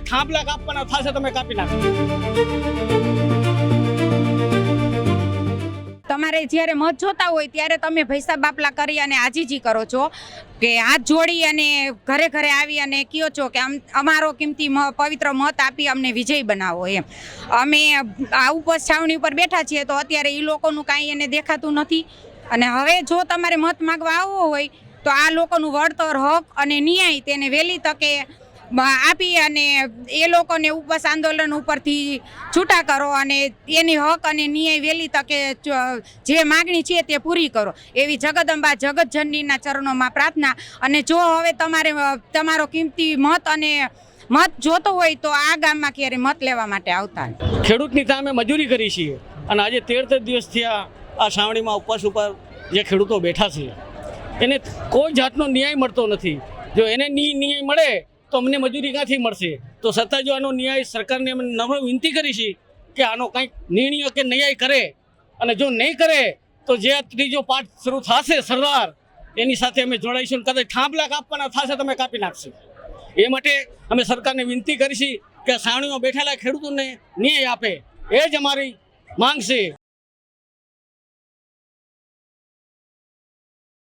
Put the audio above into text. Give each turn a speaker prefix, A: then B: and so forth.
A: થાંભલા કાપવાના થશે તમે કાપી નાખો।
B: તમારે જ્યારે મત જોતા હોય ત્યારે તમે ભૈસા બાપલા કરી અને આજીજી કરો છો કે હાથ જોડી અને ઘરે ઘરે આવી અને કહો છો કે અમારો કિંમતી પવિત્ર મત આપી અમને વિજય બનાવો એમ। અમે આ ઉપર છાવણી ઉપર બેઠા છીએ તો અત્યારે એ લોકોનું કાંઈ એને દેખાતું નથી અને હવે જો તમારે મત માગવા આવવો હોય તો આ લોકોનું વળતર હક અને ન્યાય તેને વહેલી તકે આપી અને એ લોકોને ઉપવાસ આંદોલન ઉપરથી છૂટા કરો અને એની હક અને ન્યાય વહેલી તકે જે માગણી છે તે પૂરી કરો એવી જગદંબા જગતજનનીના ચરણોમાં પ્રાર્થના। અને જો હવે તમારો કિંમતી મત અને મત જોતો હોય તો આ ગામમાં ક્યારે મત લેવા માટે આવતા।
A: ખેડૂતની ત્યાં અમે મજૂરી કરી છીએ અને આજે 13 દિવસ થયા આ છાવણીમાં ઉપવાસ ઉપર જે ખેડૂતો બેઠા છે એને કોઈ જાતનો ન્યાય મળતો નથી। જો એને ન્યાય મળે તો અમને મજૂરી ક્યાંથી મળશે? તો છતાં જો આનો ન્યાય સરકારને અમે નમ્ર વિનંતી કરી છે કે આનો કંઈક નિર્ણય કે ન્યાય કરે અને જો નહીં કરે તો જે ત્રીજો પાઠ શરૂ થશે સરદાર એની સાથે અમે જોડાઈશું। કદાચ થાંભલા કાપવાના થશે તમે કાપી નાખશે। એ માટે અમે સરકારને વિનંતી કરીશું કે છાવણીમાં બેઠેલા ખેડૂતોને ન્યાય આપે, એ જ અમારી માંગ છે।